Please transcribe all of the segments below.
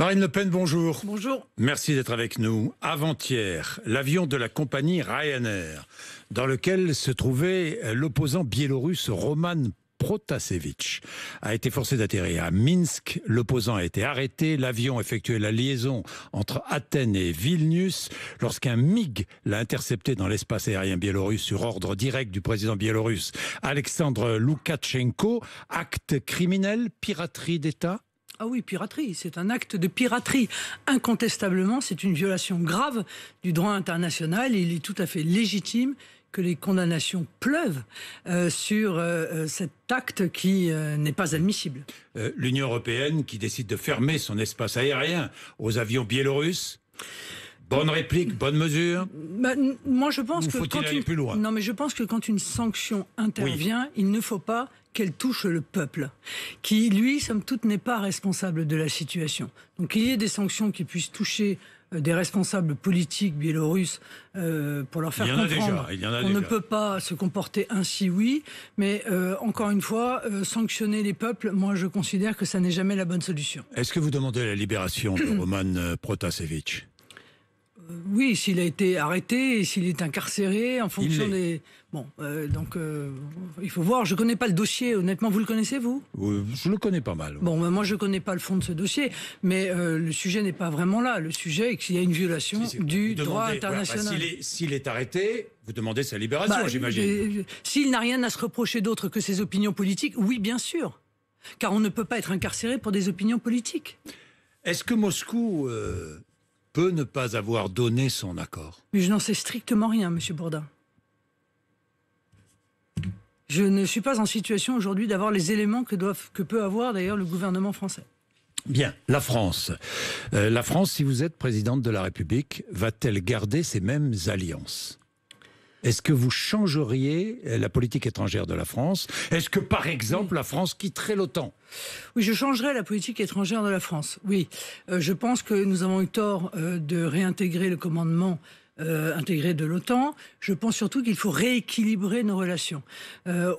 Marine Le Pen, bonjour. Bonjour. Merci d'être avec nous. Avant-hier, l'avion de la compagnie Ryanair, dans lequel se trouvait l'opposant biélorusse Roman Protasevich, a été forcé d'atterrir à Minsk. L'opposant a été arrêté. L'avion effectuait la liaison entre Athènes et Vilnius lorsqu'un MiG l'a intercepté dans l'espace aérien biélorusse sur ordre direct du président biélorusse Alexandre Loukachenko. Acte criminel, piraterie d'État? Ah oui, piraterie, c'est un acte de piraterie. Incontestablement, c'est une violation grave du droit international et il est tout à fait légitime que les condamnations pleuvent sur cet acte qui n'est pas admissible. L'Union européenne qui décide de fermer son espace aérien aux avions biélorusses. Bonne réplique, bonne mesure. Moi, je pense que faut-il aller plus loin ? Non, mais je pense que quand une sanction intervient, il ne faut pas qu'elle touche le peuple, qui, lui, somme toute, n'est pas responsable de la situation. Donc, il y ait des sanctions qui puissent toucher des responsables politiques biélorusses pour leur faire comprendre qu'on ne peut pas se comporter ainsi, oui. Mais encore une fois, sanctionner les peuples, moi, je considère que ça n'est jamais la bonne solution. Est-ce que vous demandez la libération de Roman Protasevich ? Oui, s'il a été arrêté et s'il est incarcéré en fonction des... Bon, il faut voir, je ne connais pas le dossier, honnêtement, vous le connaissez, vous ? Je le connais pas mal. Bon, moi je ne connais pas le fond de ce dossier, mais le sujet n'est pas vraiment là. Le sujet est qu'il y a une violation du droit international. S'il est arrêté, vous demandez sa libération, j'imagine. S'il n'a rien à se reprocher d'autre que ses opinions politiques, oui, bien sûr. Car on ne peut pas être incarcéré pour des opinions politiques. Est-ce que Moscou peut ne pas avoir donné son accord? Mais je n'en sais strictement rien, Monsieur Bourdin. Je ne suis pas en situation aujourd'hui d'avoir les éléments que peut avoir d'ailleurs le gouvernement français. Bien, la France. La France, si vous êtes présidente de la République, va-t-elle garder ces mêmes alliances ? Est-ce que vous changeriez la politique étrangère de la France ? Est-ce que, par exemple, la France quitterait l'OTAN ? Oui, je changerais la politique étrangère de la France, oui. Je pense que nous avons eu tort de réintégrer le commandement intégré de l'OTAN. Je pense surtout qu'il faut rééquilibrer nos relations.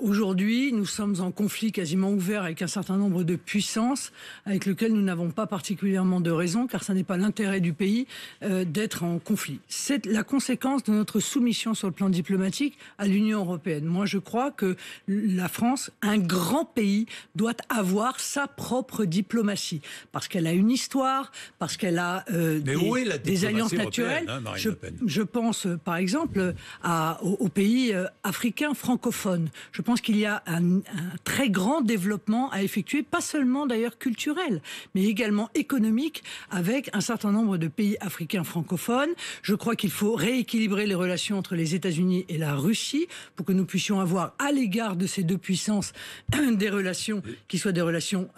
Aujourd'hui, nous sommes en conflit quasiment ouvert avec un certain nombre de puissances avec lesquelles nous n'avons pas particulièrement de raison, car ça n'est pas l'intérêt du pays d'être en conflit. C'est la conséquence de notre soumission sur le plan diplomatique à l'Union européenne. Moi, je crois que la France, un grand pays, doit avoir sa propre diplomatie, parce qu'elle a une histoire, parce qu'elle a des alliances naturelles. Je pense, par exemple, aux pays africains francophones. Je pense qu'il y a un très grand développement à effectuer, pas seulement d'ailleurs culturel, mais également économique, avec un certain nombre de pays africains francophones. Je crois qu'il faut rééquilibrer les relations entre les États-Unis et la Russie pour que nous puissions avoir, à l'égard de ces deux puissances, des relations qui soient des relations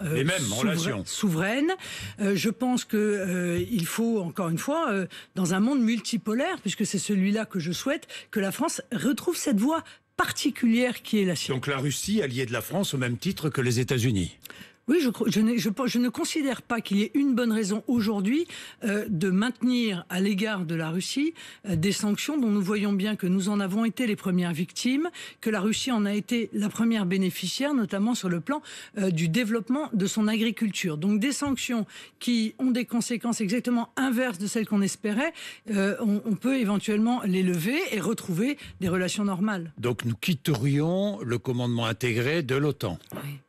souveraines. Je pense qu'il faut, encore une fois, dans un monde multipolaire, puisque c'est celui-là que je souhaite, que la France retrouve cette voie particulière qui est la sienne. Donc la Russie, alliée de la France au même titre que les États-Unis ? Oui, je ne considère pas qu'il y ait une bonne raison aujourd'hui de maintenir à l'égard de la Russie des sanctions dont nous voyons bien que nous en avons été les premières victimes, que la Russie en a été la première bénéficiaire, notamment sur le plan du développement de son agriculture. Donc des sanctions qui ont des conséquences exactement inverses de celles qu'on espérait, on peut éventuellement les lever et retrouver des relations normales. Donc nous quitterions le commandement intégré de l'OTAN. Oui.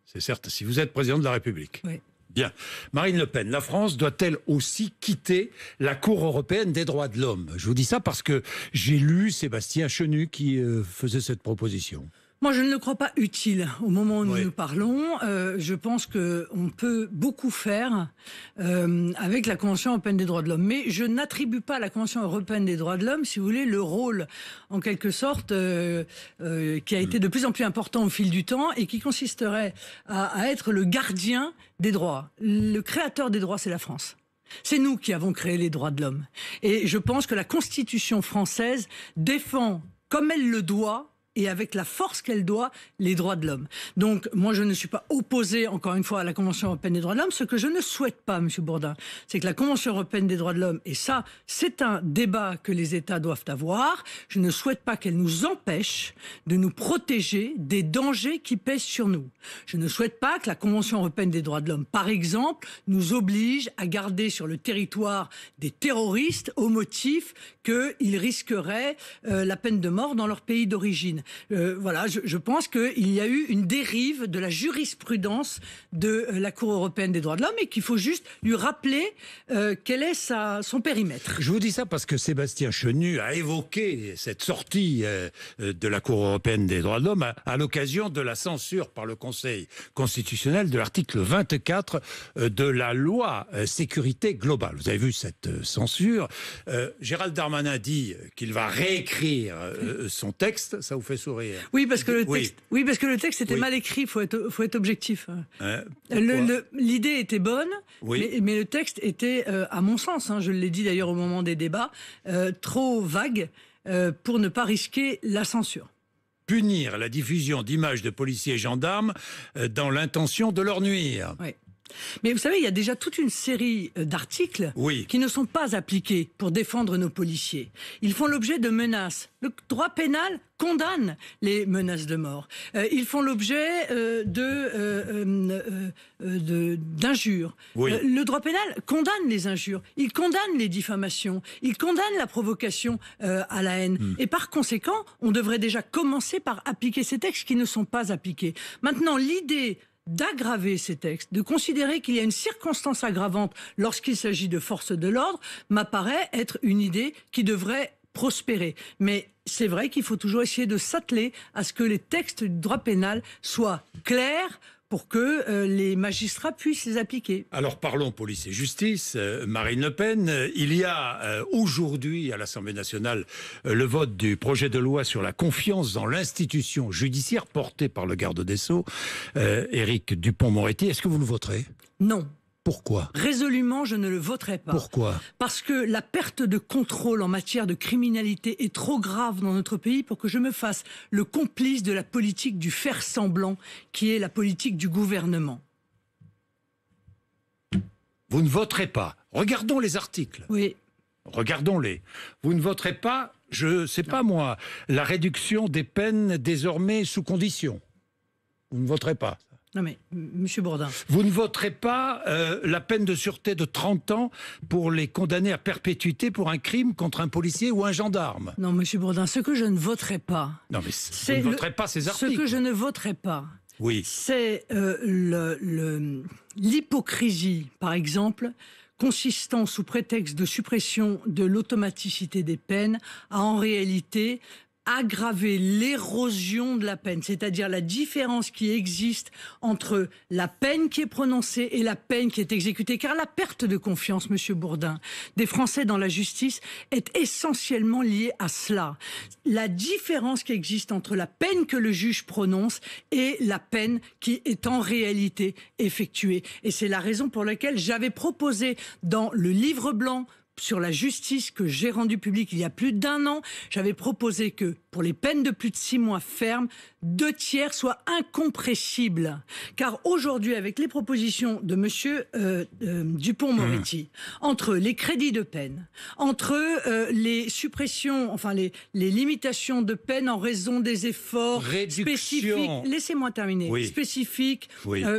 C'est certes, si vous êtes président de la République. Oui. Bien. Marine Le Pen, la France doit-elle aussi quitter la Cour européenne des droits de l'homme ? Je vous dis ça parce que j'ai lu Sébastien Chenu qui faisait cette proposition. Moi, je ne le crois pas utile au moment où nous parlons. Je pense qu'on peut beaucoup faire avec la Convention européenne des droits de l'homme. Mais je n'attribue pas à la Convention européenne des droits de l'homme, si vous voulez, le rôle, en quelque sorte, qui a été de plus en plus important au fil du temps et qui consisterait à être le gardien des droits. Le créateur des droits, c'est la France. C'est nous qui avons créé les droits de l'homme. Et je pense que la Constitution française défend, comme elle le doit, et avec la force qu'elle doit les droits de l'homme. Donc, moi, je ne suis pas opposé, encore une fois, à la Convention européenne des droits de l'homme. Ce que je ne souhaite pas, M. Bourdin, c'est que la Convention européenne des droits de l'homme, et ça, c'est un débat que les États doivent avoir, je ne souhaite pas qu'elle nous empêche de nous protéger des dangers qui pèsent sur nous. Je ne souhaite pas que la Convention européenne des droits de l'homme, par exemple, nous oblige à garder sur le territoire des terroristes au motif qu'ils risqueraient la peine de mort dans leur pays d'origine. Voilà, je pense qu'il y a eu une dérive de la jurisprudence de la Cour européenne des droits de l'homme et qu'il faut juste lui rappeler quel est son périmètre. Je vous dis ça parce que Sébastien Chenu a évoqué cette sortie de la Cour européenne des droits de l'homme à l'occasion de la censure par le Conseil constitutionnel de l'article 24 de la loi sécurité globale. Vous avez vu cette censure. Gérald Darmanin dit qu'il va réécrire son texte. Ça vous fait sourire? Oui, parce que le texte était mal écrit. Faut être objectif. L'idée était bonne, mais le texte était, à mon sens, je l'ai dit d'ailleurs au moment des débats, trop vague pour ne pas risquer la censure. Punir la diffusion d'images de policiers et gendarmes dans l'intention de leur nuire. Oui. Mais vous savez, il y a déjà toute une série d'articles qui ne sont pas appliqués pour défendre nos policiers. Ils font l'objet de menaces. Le droit pénal condamne les menaces de mort. Ils font l'objet d'injures. Le droit pénal condamne les injures. Il condamne les diffamations. Il condamne la provocation à la haine. Et par conséquent, on devrait déjà commencer par appliquer ces textes qui ne sont pas appliqués. Maintenant, l'idée d'aggraver ces textes, de considérer qu'il y a une circonstance aggravante lorsqu'il s'agit de forces de l'ordre, m'apparaît être une idée qui devrait prospérer. Mais c'est vrai qu'il faut toujours essayer de s'atteler à ce que les textes du droit pénal soient clairs pour que les magistrats puissent les appliquer. Alors parlons police et justice. Marine Le Pen, il y a aujourd'hui à l'Assemblée nationale le vote du projet de loi sur la confiance dans l'institution judiciaire porté par le garde des Sceaux, Éric Dupond-Moretti. Est-ce que vous le voterez? Non. Pourquoi? Résolument, je ne le voterai pas. Pourquoi? Parce que la perte de contrôle en matière de criminalité est trop grave dans notre pays pour que je me fasse le complice de la politique du faire semblant, qui est la politique du gouvernement. Vous ne voterez pas. Regardons les articles. Oui. Regardons-les. Vous ne voterez pas, je sais pas moi, la réduction des peines désormais sous condition. Vous ne voterez pas. Non mais, Monsieur Bourdin... Vous ne voterez pas la peine de sûreté de 30 ans pour les condamner à perpétuité pour un crime contre un policier ou un gendarme? Non, Monsieur Bourdin, ce que je ne voterai pas... Non mais vous ne voterez pas ces articles. Ce que je ne voterai pas, c'est l'hypocrisie, par exemple, consistant sous prétexte de suppression de l'automaticité des peines à en réalité aggraver l'érosion de la peine, c'est-à-dire la différence qui existe entre la peine qui est prononcée et la peine qui est exécutée. Car la perte de confiance, Monsieur Bourdin, des Français dans la justice est essentiellement liée à cela. La différence qui existe entre la peine que le juge prononce et la peine qui est en réalité effectuée. Et c'est la raison pour laquelle j'avais proposé dans le livre blanc sur la justice que j'ai rendu public il y a plus d'1 an, j'avais proposé que pour les peines de plus de 6 mois fermes, 2/3 soient incompressibles. Car aujourd'hui, avec les propositions de Monsieur Dupond-Moretti, entre les crédits de peine, entre les suppressions, enfin les limitations de peine en raison des efforts spécifiques, laissez-moi terminer, spécifiques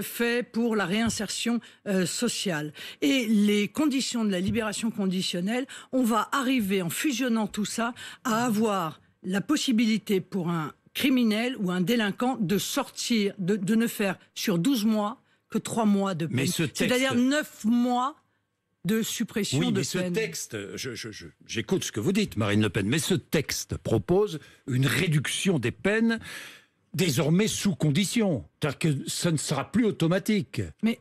faits pour la réinsertion sociale, et les conditions de la libération conditionnelle, on va arriver, en fusionnant tout ça, à avoir la possibilité pour un criminel ou un délinquant de sortir, de ne faire sur 12 mois que 3 mois de peine. C'est-à-dire 9 mois de suppression de peine. Oui, mais ce texte, j'écoute ce que vous dites, Marine Le Pen, mais ce texte propose une réduction des peines désormais sous condition. C'est-à-dire que ça ne sera plus automatique. Mais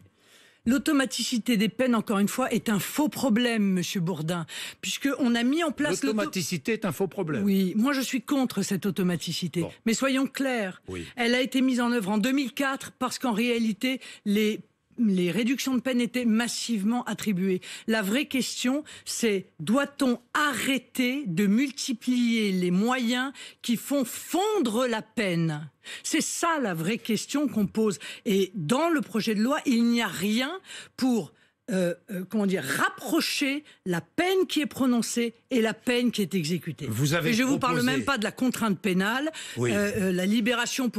l'automaticité des peines, encore une fois, est un faux problème, Monsieur Bourdin, puisqu'on a mis en place... L'automaticité est un faux problème. Oui, moi je suis contre cette automaticité. Bon. Mais soyons clairs, elle a été mise en œuvre en 2004 parce qu'en réalité, les les réductions de peine étaient massivement attribuées. La vraie question, c'est doit-on arrêter de multiplier les moyens qui font fondre la peine ? C'est ça la vraie question qu'on pose. Et dans le projet de loi, il n'y a rien pour rapprocher la peine qui est prononcée et la peine qui est exécutée. Et je ne vous parle même pas de la contrainte pénale, la libération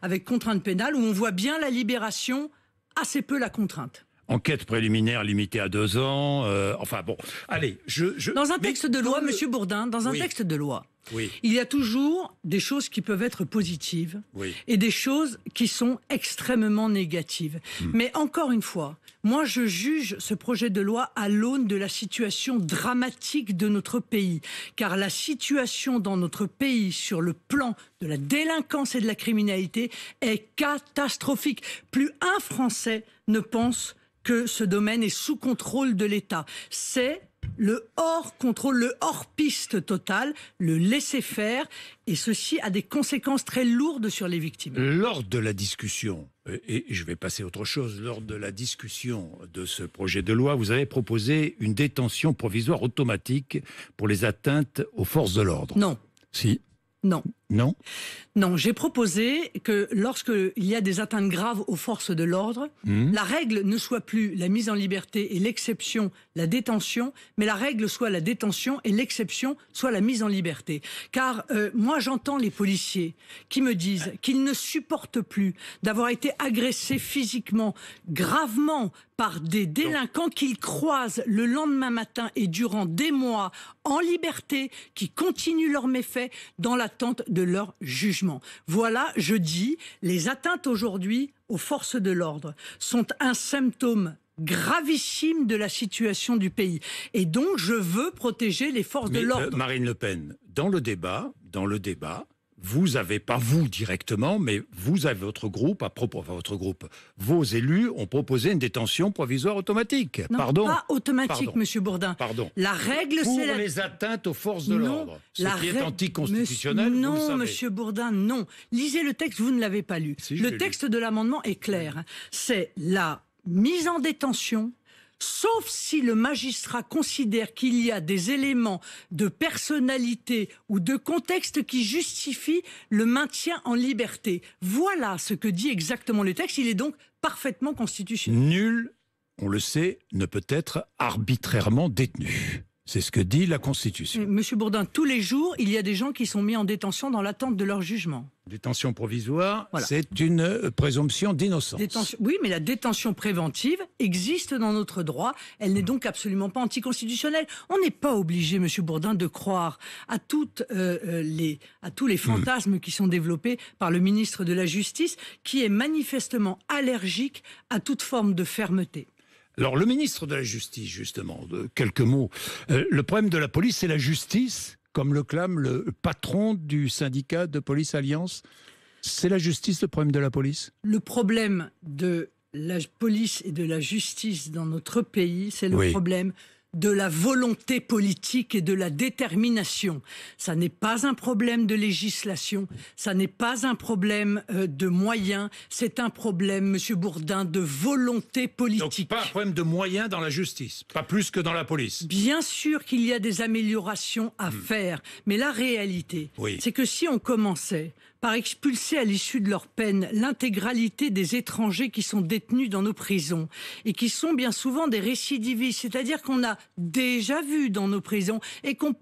avec contrainte pénale, où on voit bien la libération, assez peu la contrainte. Enquête préliminaire limitée à 2 ans. Dans un texte de loi, Monsieur Bourdin, texte de loi, il y a toujours des choses qui peuvent être positives et des choses qui sont extrêmement négatives. Mais encore une fois, moi je juge ce projet de loi à l'aune de la situation dramatique de notre pays. Car la situation dans notre pays sur le plan de la délinquance et de la criminalité est catastrophique. Plus un Français ne pense que ce domaine est sous contrôle de l'État. C'est le hors-contrôle, le hors-piste total, le laisser-faire, et ceci a des conséquences très lourdes sur les victimes. Lors de la discussion, et je vais passer à autre chose, lors de la discussion de ce projet de loi, vous avez proposé une détention provisoire automatique pour les atteintes aux forces de l'ordre. Non. Si. Non. Non. Non, j'ai proposé que lorsqu'il y a des atteintes graves aux forces de l'ordre, la règle ne soit plus la mise en liberté et l'exception la détention, mais la règle soit la détention et l'exception soit la mise en liberté. Car moi j'entends les policiers qui me disent qu'ils ne supportent plus d'avoir été agressés physiquement, gravement, par des délinquants qu'ils croisent le lendemain matin et durant des mois en liberté, qui continuent leurs méfaits dans l'attente de leur jugement. Voilà, je dis, les atteintes aujourd'hui aux forces de l'ordre sont un symptôme gravissime de la situation du pays. Et donc, je veux protéger les forces de l'ordre. Marine Le Pen, dans le débat, vous avez, pas vous directement, mais vous avez votre groupe, vos élus ont proposé une détention provisoire automatique. Non, pas automatique, Monsieur Bourdin. Pardon. La règle, pour c'est les atteintes aux forces de l'ordre. Ce qui est anticonstitutionnel, non, vous le savez. Monsieur Bourdin, non. Lisez le texte, vous ne l'avez pas lu. Si, le texte de l'amendement est clair. C'est la mise en détention, sauf si le magistrat considère qu'il y a des éléments de personnalité ou de contexte qui justifient le maintien en liberté. Voilà ce que dit exactement le texte. Il est donc parfaitement constitutionnel. Nul, on le sait, ne peut être arbitrairement détenu. C'est ce que dit la Constitution. Monsieur Bourdin, tous les jours, il y a des gens qui sont mis en détention dans l'attente de leur jugement. Détention provisoire, voilà. C'est une présomption d'innocence. Oui, mais la détention préventive existe dans notre droit. Elle n'est donc absolument pas anticonstitutionnelle. On n'est pas obligé, Monsieur Bourdin, de croire à tous les fantasmes qui sont développés par le ministre de la Justice, qui est manifestement allergique à toute forme de fermeté. Alors, le ministre de la Justice, justement, quelques mots. Le problème de la police, c'est la justice, comme le clame le patron du syndicat de Police Alliance. C'est la justice, le problème de la police ? Le problème de la police et de la justice dans notre pays, c'est le problème de la volonté politique et de la détermination. Ça n'est pas un problème de législation, ça n'est pas un problème de moyens, c'est un problème, Monsieur Bourdin, de volonté politique. Donc pas un problème de moyens dans la justice, pas plus que dans la police. Bien sûr qu'il y a des améliorations à faire, mais la réalité, c'est que si on commençait par expulser à l'issue de leur peine l'intégralité des étrangers qui sont détenus dans nos prisons et qui sont bien souvent des récidivistes, c'est-à-dire qu'on a déjà vu dans nos prisons et qu'on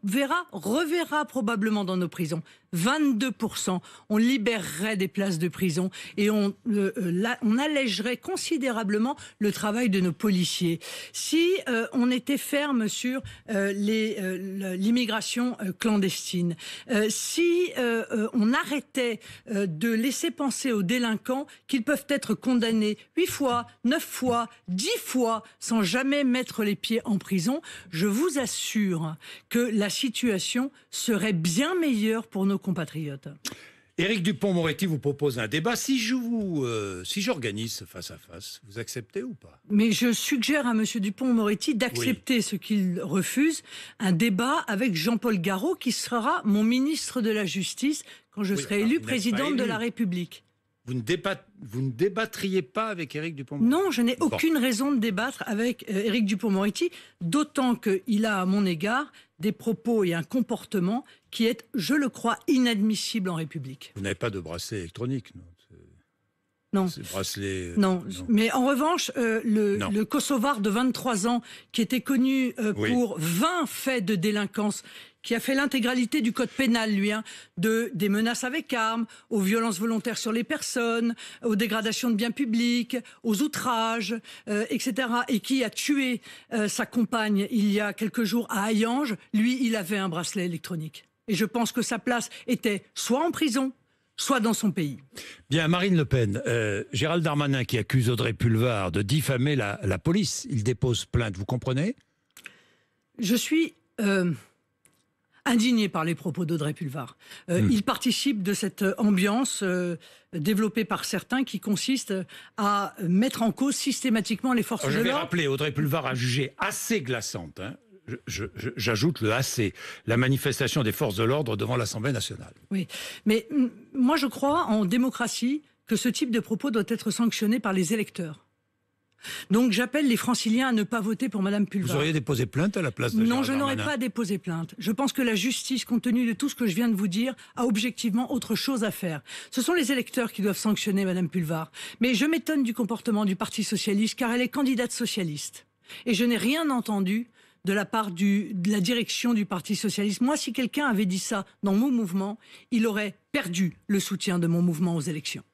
reverra probablement dans nos prisons, 22%, on libérerait des places de prison et on allégerait considérablement le travail de nos policiers. Si on était ferme sur l'immigration clandestine, si on arrêtait de laisser penser aux délinquants qu'ils peuvent être condamnés 8 fois, 9 fois, 10 fois sans jamais mettre les pieds en prison, je vous assure que la situation serait bien meilleure pour nos compatriotes. Éric Dupond-Moretti vous propose un débat. Si j'organise ce face-à-face, vous acceptez ou pas ? Mais je suggère à M. Dupond-Moretti d'accepter ce qu'il refuse, un débat avec Jean-Paul Garot, qui sera mon ministre de la Justice quand je serai élu président de la République. Vous ne débattriez pas avec Éric Dupond-Moretti? Non, je n'ai aucune raison de débattre avec Éric Dupond-Moretti, d'autant qu'il a à mon égard des propos et un comportement qui est, je le crois, inadmissible en République. Vous n'avez pas de bracelet électronique, non? Non. Bracelet, non, mais en revanche, le Kosovar de 23 ans, qui était connu pour 20 faits de délinquance, qui a fait l'intégralité du code pénal, lui, des menaces avec armes, aux violences volontaires sur les personnes, aux dégradations de biens publics, aux outrages, etc., et qui a tué sa compagne il y a quelques jours à Hayange, lui, il avait un bracelet électronique. Et je pense que sa place était soit en prison, soit dans son pays. Bien, Marine Le Pen, Gérald Darmanin qui accuse Audrey Pulvar de diffamer la police, il dépose plainte, vous comprenez? Je suis indigné par les propos d'Audrey Pulvar. Il participe de cette ambiance développée par certains qui consiste à mettre en cause systématiquement les forces de l'ordre. Je vais rappeler, Audrey Pulvar a jugé assez glaçante, j'ajoute le assez, la manifestation des forces de l'ordre devant l'Assemblée nationale. Oui, mais moi je crois en démocratie que ce type de propos doit être sanctionné par les électeurs. Donc j'appelle les franciliens à ne pas voter pour Madame Pulvar. Vous auriez déposé plainte à la place de Non, Gérald je n'aurais Darmanin. pas déposé plainte. Je pense que la justice, compte tenu de tout ce que je viens de vous dire, a objectivement autre chose à faire. Ce sont les électeurs qui doivent sanctionner Madame Pulvar. Mais je m'étonne du comportement du Parti socialiste, car elle est candidate socialiste. Et je n'ai rien entendu de la part de la direction du Parti socialiste. Moi, si quelqu'un avait dit ça dans mon mouvement, il aurait perdu le soutien de mon mouvement aux élections.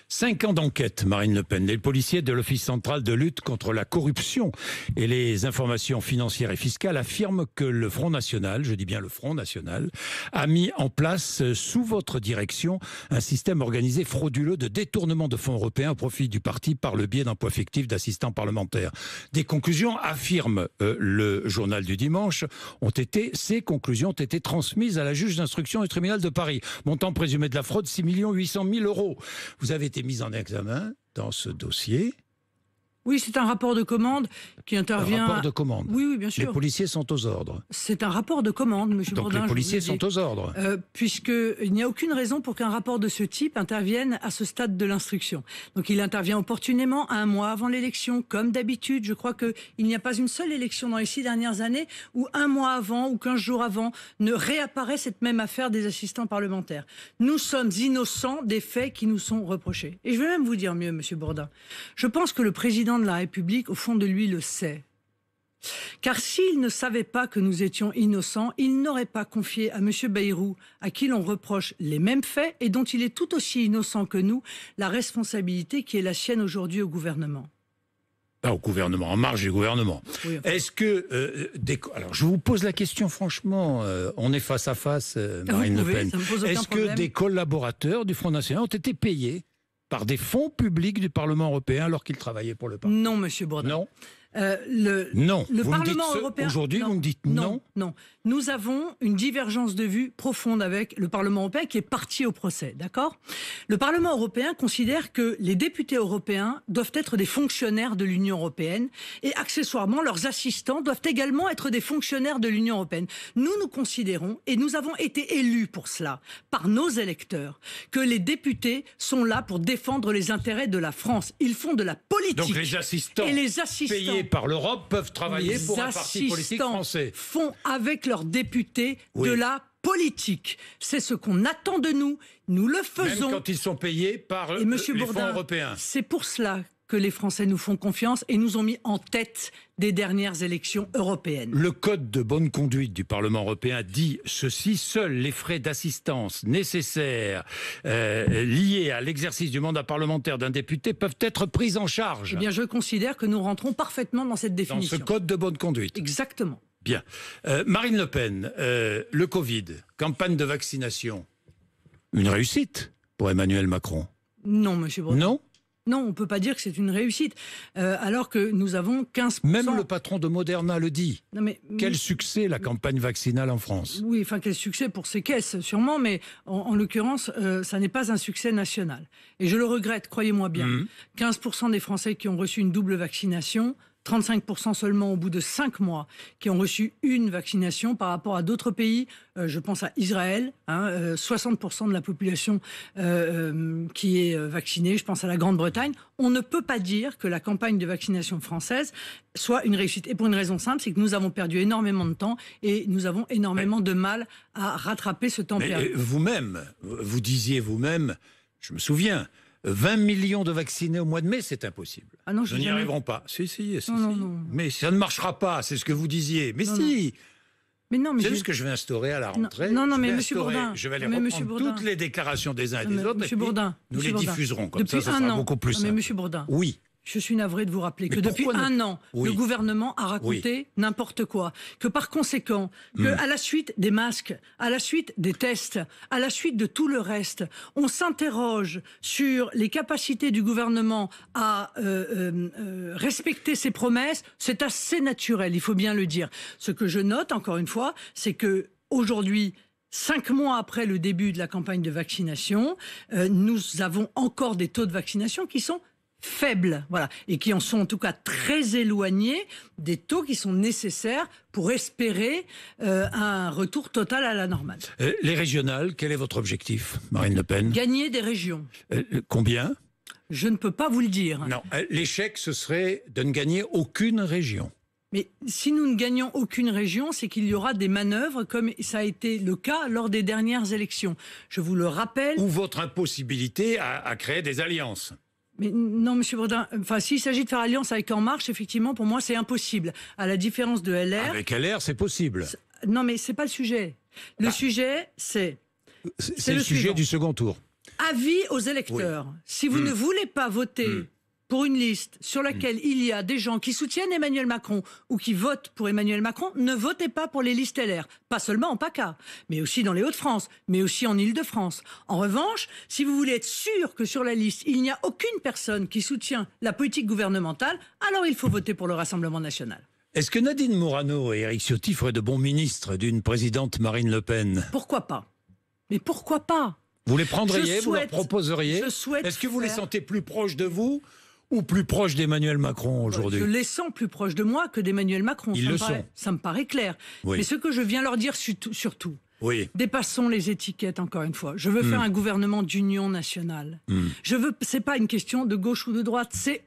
5 ans d'enquête, Marine Le Pen. Les policiers de l'Office central de lutte contre la corruption et les informations financières et fiscales affirment que le Front National, je dis bien le Front National, a mis en place sous votre direction un système organisé frauduleux de détournement de fonds européens au profit du parti par le biais d'emplois fictifs d'assistants parlementaires. Des conclusions, affirme le journal du dimanche, ces conclusions ont été transmises à la juge d'instruction du tribunal de Paris. Montant présumé de la fraude, 6 800 000 €. Vous avez été mise en examen dans ce dossier. Oui, c'est un rapport de commande qui intervient... Un rapport de commande. Oui, bien sûr. Les policiers sont aux ordres. C'est un rapport de commande, monsieur Bourdin. Donc les policiers sont aux ordres. Puisqu'il n'y a aucune raison pour qu'un rapport de ce type intervienne à ce stade de l'instruction. Donc il intervient opportunément, 1 mois avant l'élection, comme d'habitude. Je crois qu'il n'y a pas une seule élection dans les 6 dernières années où 1 mois avant ou 15 jours avant ne réapparaît cette même affaire des assistants parlementaires. Nous sommes innocents des faits qui nous sont reprochés. Et je vais même vous dire mieux, monsieur Bourdin. Je pense que le président de la République, au fond de lui, le sait. Car s'il ne savait pas que nous étions innocents, il n'aurait pas confié à M. Bayrou, à qui l'on reproche les mêmes faits et dont il est tout aussi innocent que nous, la responsabilité qui est la sienne aujourd'hui au gouvernement. Pas au gouvernement, en marge du gouvernement. Oui, enfin. Est-ce que... alors, je vous pose la question franchement, on est face à face, Marine Le Pen. Est-ce que des collaborateurs du Front National ont été payés par des fonds publics du Parlement européen alors qu'ils travaillaient pour le Parlement? Non, monsieur Bourdin. Non. Non. Le Parlement européen. Aujourd'hui, vous me dites non. Non. Nous avons une divergence de vue profonde avec le Parlement européen qui est parti au procès, d'accord? Le Parlement européen considère que les députés européens doivent être des fonctionnaires de l'Union européenne et accessoirement leurs assistants doivent également être des fonctionnaires de l'Union européenne. Nous considérons, et nous avons été élus pour cela, par nos électeurs, que les députés sont là pour défendre les intérêts de la France. Ils font de la politique. Donc les assistants, payés par l'Europe peuvent travailler pour un parti politique français. Font avec leurs députés de la politique. C'est ce qu'on attend de nous. Nous le faisons. Même quand ils sont payés par les fonds européens. C'est pour cela que les Français nous font confiance et nous ont mis en tête des dernières élections européennes. Le code de bonne conduite du Parlement européen dit ceci: seuls les frais d'assistance nécessaires liés à l'exercice du mandat parlementaire d'un député peuvent être pris en charge. Eh bien, je considère que nous rentrons parfaitement dans cette définition. Dans ce code de bonne conduite. Exactement. Bien. Marine Le Pen, le Covid, campagne de vaccination, une réussite pour Emmanuel Macron? Non, monsieur Breton. Non? Non, on ne peut pas dire que c'est une réussite, alors que nous avons 15%... Même le patron de Moderna le dit. Non, mais... Quel succès la campagne vaccinale en France? Oui, enfin quel succès pour ces caisses, sûrement, mais en l'occurrence, ça n'est pas un succès national. Et je le regrette, croyez-moi bien. 15% des Français qui ont reçu une double vaccination 35% seulement au bout de 5 mois qui ont reçu une vaccination par rapport à d'autres pays. Je pense à Israël, 60% de la population qui est vaccinée. Je pense à la Grande-Bretagne. On ne peut pas dire que la campagne de vaccination française soit une réussite. Et pour une raison simple, c'est que nous avons perdu énormément de temps et nous avons énormément de mal à rattraper ce temps perdu. Vous-même, vous disiez vous-même, je me souviens, 20 millions de vaccinés au mois de mai, c'est impossible. Ah non, nous n'y arriverons pas. Si. Non. Mais ça ne marchera pas, c'est ce que vous disiez. Mais non, si. Mais non, mais c'est juste que je vais instaurer à la rentrée. Non, mais Monsieur Bourdin, je vais aller reprendre toutes les déclarations des uns et des autres. Monsieur Bourdin, nous les diffuserons comme depuis ça sera beaucoup plus simple. Mais Monsieur Bourdin, oui. Je suis navré de vous rappeler que depuis un an, le gouvernement a raconté n'importe quoi. Que par conséquent, à la suite des masques, à la suite des tests, à la suite de tout le reste, on s'interroge sur les capacités du gouvernement à respecter ses promesses. C'est assez naturel, il faut bien le dire. Ce que je note, encore une fois, c'est que aujourd'hui, 5 mois après le début de la campagne de vaccination, nous avons encore des taux de vaccination qui sont faibles, voilà, et qui en sont en tout cas très éloignés des taux qui sont nécessaires pour espérer un retour total à la normale. Les régionales, quel est votre objectif, Marine Le Pen? Gagner des régions. Combien? Je ne peux pas vous le dire. Non, l'échec, ce serait de ne gagner aucune région. Mais si nous ne gagnons aucune région, c'est qu'il y aura des manœuvres comme ça a été le cas lors des dernières élections. Je vous le rappelle. Ou votre impossibilité à créer des alliances. Mais non, Monsieur Bourdin, s'il s'agit de faire alliance avec En Marche, effectivement, pour moi, c'est impossible. À la différence de LR... Avec LR, c'est possible. Non, mais c'est pas le sujet. Le sujet, c'est le sujet du second tour. Avis aux électeurs. Oui. Si vous ne voulez pas voter pour une liste sur laquelle il y a des gens qui soutiennent Emmanuel Macron ou qui votent pour Emmanuel Macron, ne votez pas pour les listes LR. Pas seulement en PACA, mais aussi dans les Hauts-de-France, mais aussi en Île-de-France. En revanche, si vous voulez être sûr que sur la liste, il n'y a aucune personne qui soutient la politique gouvernementale, alors il faut voter pour le Rassemblement national. Est-ce que Nadine Morano et Éric Ciotti feraient de bons ministres d'une présidente Marine Le Pen? Pourquoi pas? Mais pourquoi pas? Vous les prendriez, vous leur proposeriez? Est-ce que vous les sentez plus proches de vous ou plus proche d'Emmanuel Macron aujourd'hui? Je les sens plus proches de moi que d'Emmanuel Macron. Ça me paraît clair. Oui. Mais ce que je viens leur dire surtout, dépassons les étiquettes encore une fois. Je veux faire un gouvernement d'union nationale. C'est pas une question de gauche ou de droite, c'est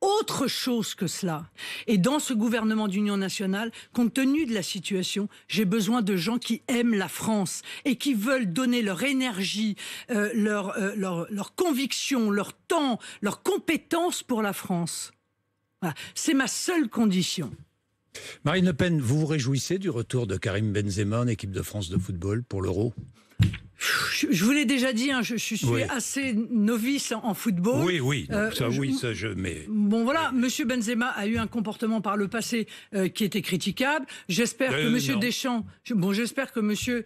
autre chose que cela. Et dans ce gouvernement d'union nationale, compte tenu de la situation, j'ai besoin de gens qui aiment la France et qui veulent donner leur énergie, leur conviction, leur temps, leur compétence pour la France. Voilà. C'est ma seule condition. Marine Le Pen, vous vous réjouissez du retour de Karim Benzema en équipe de France de football pour l'Euro? Je vous l'ai déjà dit, je suis assez novice en football. Oui. Mais... Bon voilà, Monsieur Benzema a eu un comportement par le passé qui était critiquable. J'espère que Monsieur Deschamps, j'espère que Monsieur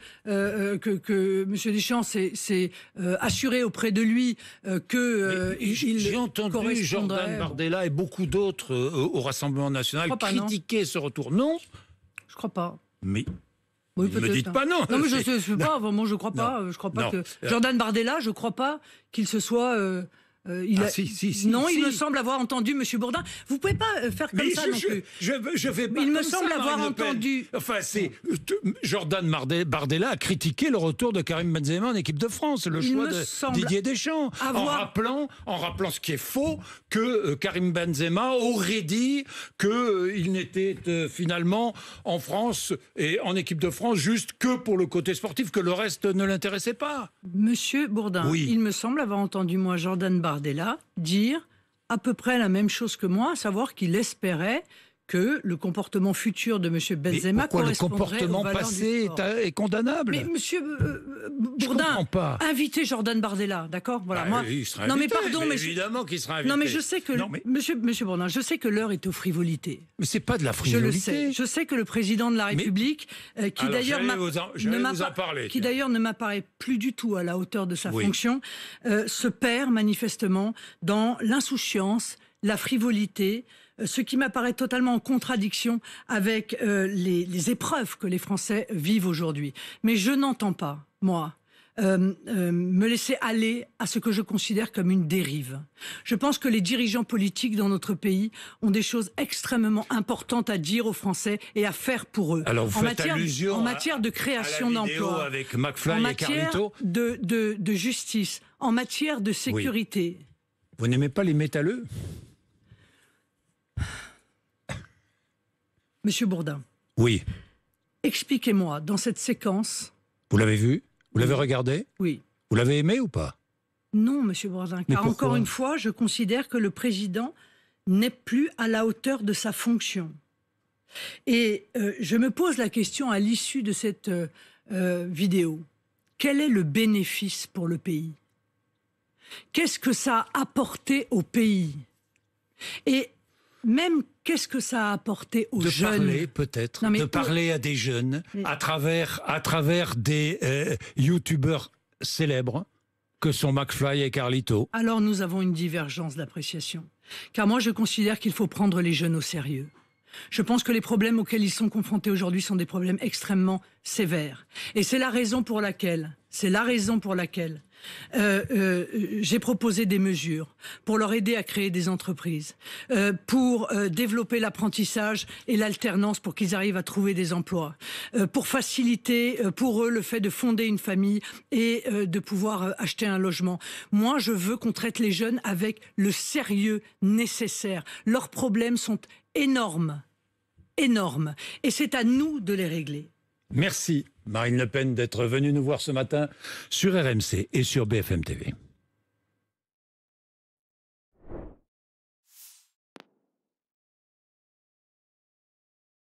Deschamps s'est assuré auprès de lui que j'ai entendu Jordan Bardella et beaucoup d'autres au Rassemblement national critiquer ce retour. Non, je crois pas. Mais ne me dites pas non. Non, mais je ne sais pas. Moi, je crois pas. Je crois pas que Jordan Bardella, je crois pas qu'il se soit. Il me semble avoir entendu Monsieur Bourdin. Vous pouvez pas faire comme ça non plus. Je vais pas. Il me semble avoir entendu. Enfin, c'est Jordan Bardella a critiqué le retour de Karim Benzema en équipe de France, le choix de Didier Deschamps, en rappelant ce qui est faux, que Karim Benzema aurait dit qu'il n'était finalement en France et en équipe de France juste que pour le côté sportif, que le reste ne l'intéressait pas. Monsieur Bourdin, il me semble avoir entendu moi Jordan Bardella dire à peu près la même chose que moi, à savoir qu'il espérait que le comportement futur de M. Benzema correspondrait aux valeurs du sport. Le comportement passé est condamnable. Mais Monsieur Bourdin, invitez Jordan Bardella, d'accord? Voilà. Il sera invité, mais évidemment qu'il sera invité. Non, mais je sais que Monsieur Bourdin, je sais que l'heure est aux frivolités. Mais c'est pas de la frivolité. Je sais que le président de la République, qui d'ailleurs ne m'apparaît plus du tout à la hauteur de sa fonction, se perd manifestement dans l'insouciance, la frivolité, ce qui m'apparaît totalement en contradiction avec les épreuves que les Français vivent aujourd'hui. Mais je n'entends pas, moi, me laisser aller à ce que je considère comme une dérive. Je pense que les dirigeants politiques dans notre pays ont des choses extrêmement importantes à dire aux Français et à faire pour eux. Alors vous faites allusion en matière de création d'emplois, avec McFly en et matière Carlito. de justice, en matière de sécurité. Oui. Vous n'aimez pas les métalleux? Monsieur Bourdin. Oui. Expliquez-moi, dans cette séquence... Vous l'avez vu? Vous l'avez regardé? Oui. Vous l'avez aimé ou pas? Non, monsieur Bourdin, car encore une fois, je considère que le président n'est plus à la hauteur de sa fonction. Et je me pose la question à l'issue de cette vidéo. Quel est le bénéfice pour le pays? Qu'est-ce que ça a apporté au pays? Et même qu'est-ce que ça a apporté aux jeunes? De parler peut-être, de parler à des jeunes à travers des youtubeurs célèbres que sont McFly et Carlito. Alors nous avons une divergence d'appréciation. Car moi je considère qu'il faut prendre les jeunes au sérieux. Je pense que les problèmes auxquels ils sont confrontés aujourd'hui sont des problèmes extrêmement sévères. Et c'est la raison pour laquelle j'ai proposé des mesures pour leur aider à créer des entreprises, pour développer l'apprentissage et l'alternance pour qu'ils arrivent à trouver des emplois, pour faciliter pour eux le fait de fonder une famille et de pouvoir acheter un logement. Moi, je veux qu'on traite les jeunes avec le sérieux nécessaire. Leurs problèmes sont énormes, énormes, et c'est à nous de les régler. Merci Marine Le Pen d'être venue nous voir ce matin sur RMC et sur BFM TV.